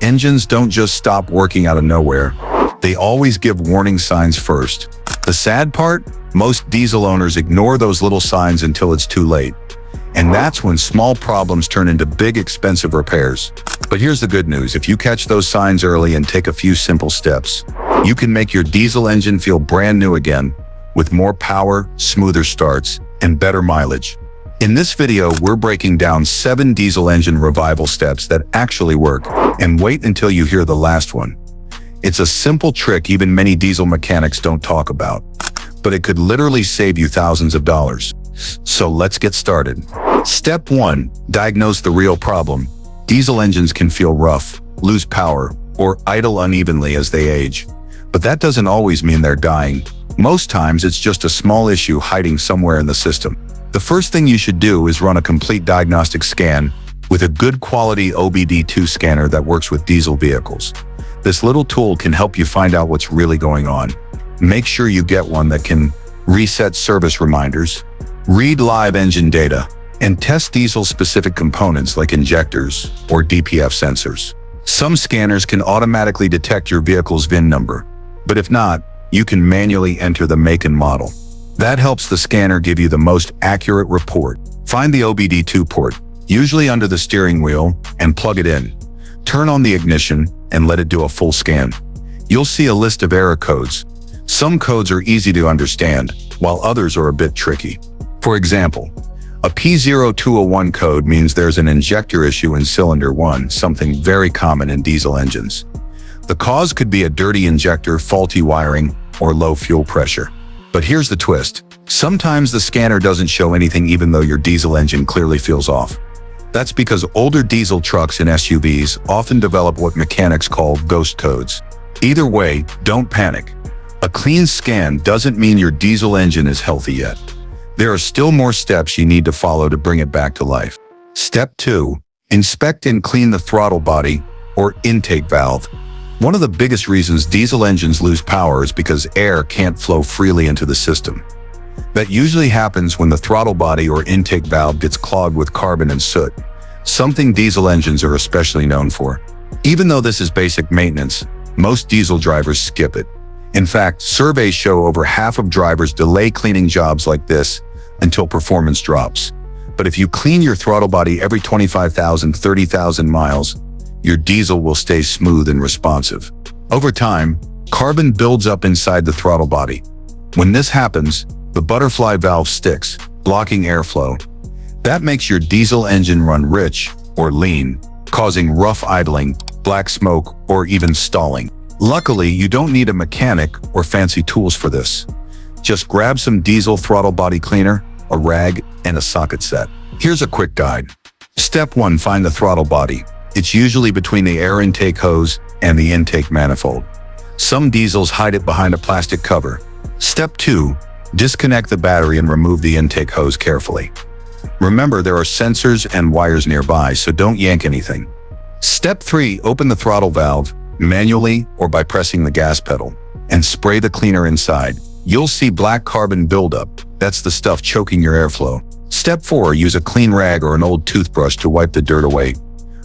Engines don't just stop working out of nowhere. They always give warning signs first. The sad part? Most diesel owners ignore those little signs until it's too late. And that's when small problems turn into big, expensive repairs. But here's the good news. If you catch those signs early and take a few simple steps, you can make your diesel engine feel brand new again, with more power, smoother starts, and better mileage. In this video, we're breaking down 7 diesel engine revival steps that actually work, and wait until you hear the last one. It's a simple trick even many diesel mechanics don't talk about, but it could literally save you thousands of dollars. So let's get started. Step 1. Diagnose the real problem. Diesel engines can feel rough, lose power, or idle unevenly as they age. But that doesn't always mean they're dying. Most times it's just a small issue hiding somewhere in the system. The first thing you should do is run a complete diagnostic scan with a good quality OBD2 scanner that works with diesel vehicles. This little tool can help you find out what's really going on. Make sure you get one that can reset service reminders, read live engine data, and test diesel-specific components like injectors or DPF sensors. Some scanners can automatically detect your vehicle's VIN number, but if not, you can manually enter the make and model. That helps the scanner give you the most accurate report. Find the OBD2 port, usually under the steering wheel, and plug it in. Turn on the ignition and let it do a full scan. You'll see a list of error codes. Some codes are easy to understand, while others are a bit tricky. For example, a P0201 code means there's an injector issue in cylinder 1, something very common in diesel engines. The cause could be a dirty injector, faulty wiring, or low fuel pressure. But here's the twist. Sometimes the scanner doesn't show anything even though your diesel engine clearly feels off. That's because older diesel trucks and SUVs often develop what mechanics call ghost codes. Either way, don't panic. A clean scan doesn't mean your diesel engine is healthy yet. There are still more steps you need to follow to bring it back to life. Step 2. Inspect and clean the throttle body or intake valve. One of the biggest reasons diesel engines lose power is because air can't flow freely into the system. That usually happens when the throttle body or intake valve gets clogged with carbon and soot, something diesel engines are especially known for. Even though this is basic maintenance, most diesel drivers skip it. In fact, surveys show over half of drivers delay cleaning jobs like this until performance drops. But if you clean your throttle body every 25,000, 30,000 miles, your diesel will stay smooth and responsive. Over time, carbon builds up inside the throttle body. When this happens, the butterfly valve sticks, blocking airflow. That makes your diesel engine run rich or lean, causing rough idling, black smoke, or even stalling. Luckily, you don't need a mechanic or fancy tools for this. Just grab some diesel throttle body cleaner, a rag, and a socket set. Here's a quick guide. Step 1. Find the throttle body. It's usually between the air intake hose and the intake manifold. Some diesels hide it behind a plastic cover. Step 2. Disconnect the battery and remove the intake hose carefully. Remember, there are sensors and wires nearby, so don't yank anything. Step 3. Open the throttle valve, manually or by pressing the gas pedal, and spray the cleaner inside. You'll see black carbon buildup. That's the stuff choking your airflow. Step 4. Use a clean rag or an old toothbrush to wipe the dirt away.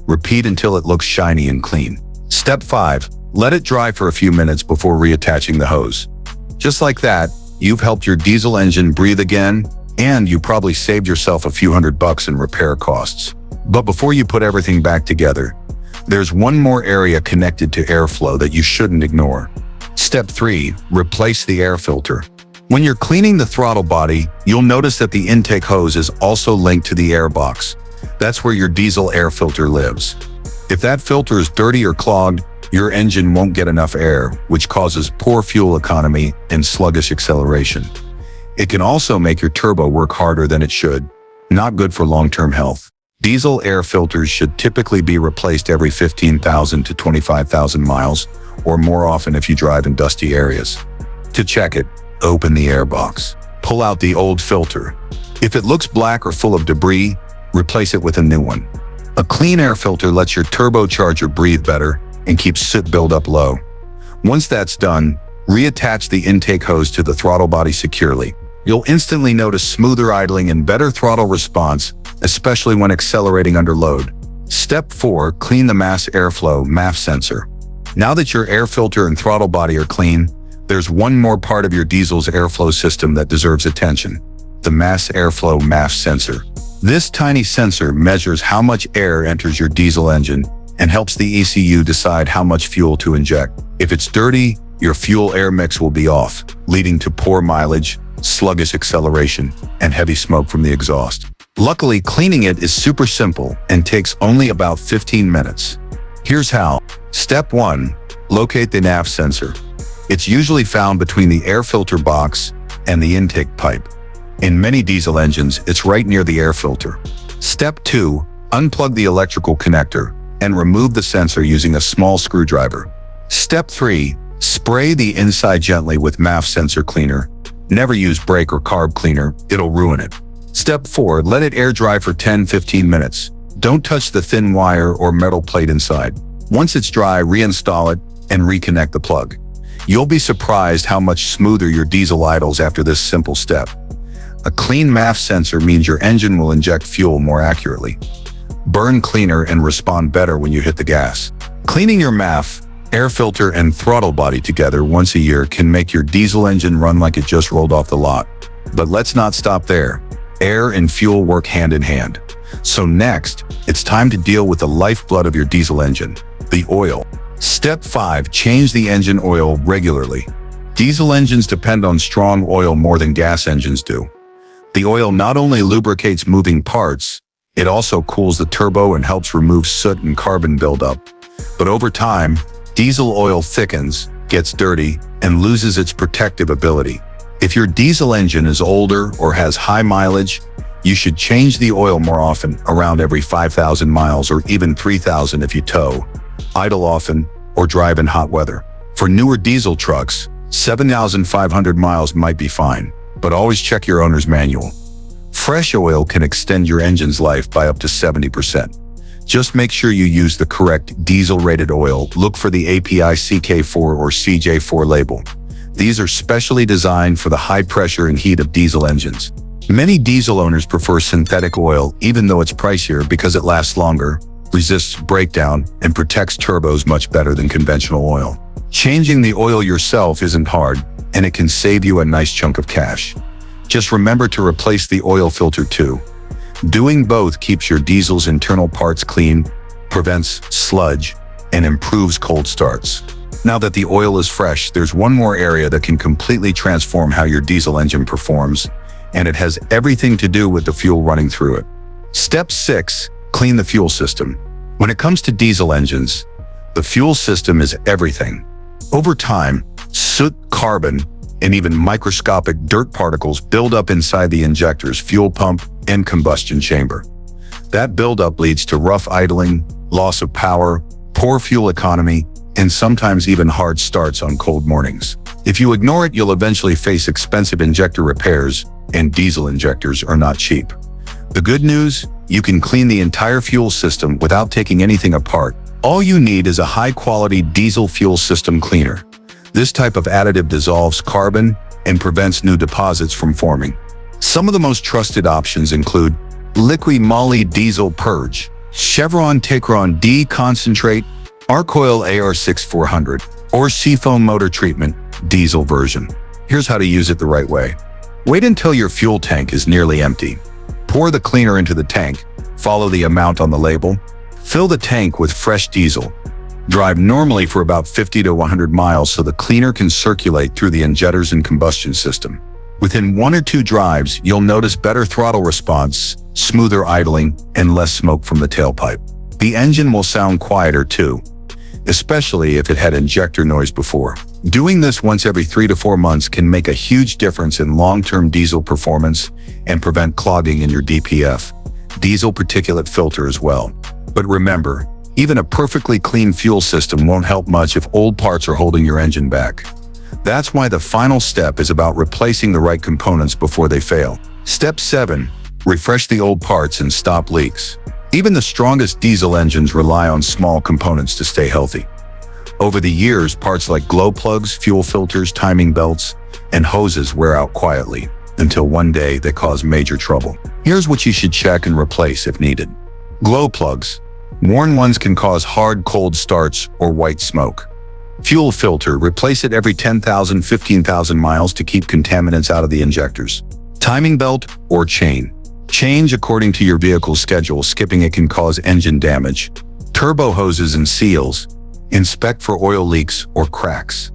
Repeat until it looks shiny and clean. Step 5. Let it dry for a few minutes before reattaching the hose. Just like that, you've helped your diesel engine breathe again, and you probably saved yourself a few $100 in repair costs. But before you put everything back together, there's one more area connected to airflow that you shouldn't ignore. Step 3. Replace the air filter. When you're cleaning the throttle body, you'll notice that the intake hose is also linked to the air box. That's where your diesel air filter lives. If that filter is dirty or clogged, your engine won't get enough air, which causes poor fuel economy and sluggish acceleration. It can also make your turbo work harder than it should. Not good for long-term health. Diesel air filters should typically be replaced every 15,000 to 25,000 miles, or more often if you drive in dusty areas. To check it, open the air box. Pull out the old filter. If it looks black or full of debris, replace it with a new one. A clean air filter lets your turbocharger breathe better and keeps soot buildup low. Once that's done, reattach the intake hose to the throttle body securely. You'll instantly notice smoother idling and better throttle response, especially when accelerating under load. Step 4. Clean the mass airflow (MAF) sensor. Now that your air filter and throttle body are clean, there's one more part of your diesel's airflow system that deserves attention: the mass airflow (MAF) sensor. This tiny sensor measures how much air enters your diesel engine and helps the ECU decide how much fuel to inject. If it's dirty, your fuel-air mix will be off, leading to poor mileage, sluggish acceleration, and heavy smoke from the exhaust. Luckily, cleaning it is super simple and takes only about 15 minutes. Here's how. Step 1. Locate the MAF sensor. It's usually found between the air filter box and the intake pipe. In many diesel engines, it's right near the air filter. Step 2. Unplug the electrical connector and remove the sensor using a small screwdriver. Step 3. Spray the inside gently with MAF sensor cleaner. Never use brake or carb cleaner, it'll ruin it. Step 4. Let it air dry for 10-15 minutes. Don't touch the thin wire or metal plate inside. Once it's dry, reinstall it and reconnect the plug. You'll be surprised how much smoother your diesel idles after this simple step. A clean MAF sensor means your engine will inject fuel more accurately, burn cleaner, and respond better when you hit the gas. Cleaning your MAF, air filter, and throttle body together once a year can make your diesel engine run like it just rolled off the lot. But let's not stop there. Air and fuel work hand in hand. So next, it's time to deal with the lifeblood of your diesel engine, the oil. Step 5. Change the engine oil regularly. Diesel engines depend on strong oil more than gas engines do. The oil not only lubricates moving parts, it also cools the turbo and helps remove soot and carbon buildup. But over time, diesel oil thickens, gets dirty, and loses its protective ability. If your diesel engine is older or has high mileage, you should change the oil more often, around every 5,000 miles or even 3,000 if you tow, idle often, or drive in hot weather. For newer diesel trucks, 7,500 miles might be fine, but always check your owner's manual. Fresh oil can extend your engine's life by up to 70%. Just make sure you use the correct diesel-rated oil. Look for the API CK4 or CJ4 label. These are specially designed for the high pressure and heat of diesel engines. Many diesel owners prefer synthetic oil, even though it's pricier, because it lasts longer, resists breakdown, and protects turbos much better than conventional oil. Changing the oil yourself isn't hard, and it can save you a nice chunk of cash. Just remember to replace the oil filter too. Doing both keeps your diesel's internal parts clean, prevents sludge, and improves cold starts. Now that the oil is fresh, there's one more area that can completely transform how your diesel engine performs, and it has everything to do with the fuel running through it. Step 6. Clean the fuel system. When it comes to diesel engines, the fuel system is everything. Over time, soot, carbon, and even microscopic dirt particles build up inside the injectors, fuel pump, and combustion chamber. That buildup leads to rough idling, loss of power, poor fuel economy, and sometimes even hard starts on cold mornings. If you ignore it, you'll eventually face expensive injector repairs, and diesel injectors are not cheap. The good news? You can clean the entire fuel system without taking anything apart. All you need is a high-quality diesel fuel system cleaner. This type of additive dissolves carbon and prevents new deposits from forming. Some of the most trusted options include Liqui Moly Diesel Purge, Chevron Tacron D Concentrate, Arcoil AR6400, or Seafoam Motor Treatment Diesel version. Here's how to use it the right way. Wait until your fuel tank is nearly empty. Pour the cleaner into the tank, follow the amount on the label, fill the tank with fresh diesel. Drive normally for about 50 to 100 miles so the cleaner can circulate through the injectors and combustion system. Within 1 or 2 drives, you'll notice better throttle response, smoother idling, and less smoke from the tailpipe. The engine will sound quieter too, especially if it had injector noise before. Doing this once every 3 to 4 months can make a huge difference in long-term diesel performance and prevent clogging in your DPF, diesel particulate filter as well. But remember, even a perfectly clean fuel system won't help much if old parts are holding your engine back. That's why the final step is about replacing the right components before they fail. Step 7. Refresh the old parts and stop leaks. Even the strongest diesel engines rely on small components to stay healthy. Over the years, parts like glow plugs, fuel filters, timing belts, and hoses wear out quietly, until one day they cause major trouble. Here's what you should check and replace if needed. Glow plugs. Worn ones can cause hard, cold starts or white smoke. Fuel filter, replace it every 10,000, 15,000 miles to keep contaminants out of the injectors. Timing belt or chain. Change according to your vehicle's schedule, skipping it can cause engine damage. Turbo hoses and seals. Inspect for oil leaks or cracks.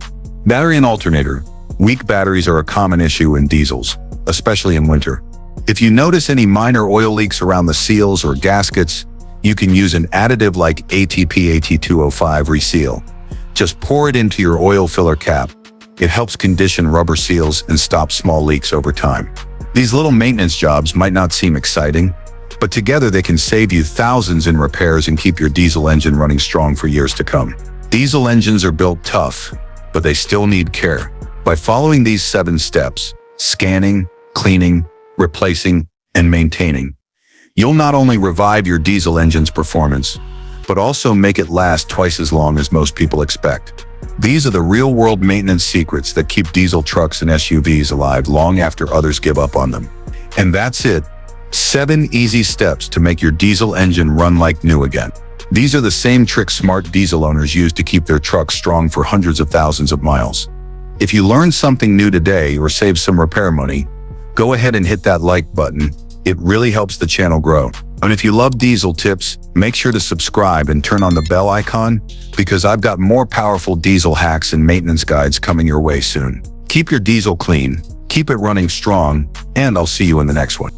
Battery and alternator. Weak batteries are a common issue in diesels, especially in winter. If you notice any minor oil leaks around the seals or gaskets, you can use an additive like ATP AT205 Reseal. Just pour it into your oil filler cap. It helps condition rubber seals and stop small leaks over time. These little maintenance jobs might not seem exciting, but together they can save you thousands in repairs and keep your diesel engine running strong for years to come. Diesel engines are built tough, but they still need care. By following these 7 steps, scanning, cleaning, replacing, and maintaining, you'll not only revive your diesel engine's performance, but also make it last twice as long as most people expect. These are the real-world maintenance secrets that keep diesel trucks and SUVs alive long after others give up on them. And that's it. 7 easy steps to make your diesel engine run like new again. These are the same tricks smart diesel owners use to keep their trucks strong for hundreds of thousands of miles. If you learned something new today or saved some repair money, go ahead and hit that like button. It really helps the channel grow. And if you love diesel tips, make sure to subscribe and turn on the bell icon, because I've got more powerful diesel hacks and maintenance guides coming your way soon. Keep your diesel clean, keep it running strong, and I'll see you in the next one.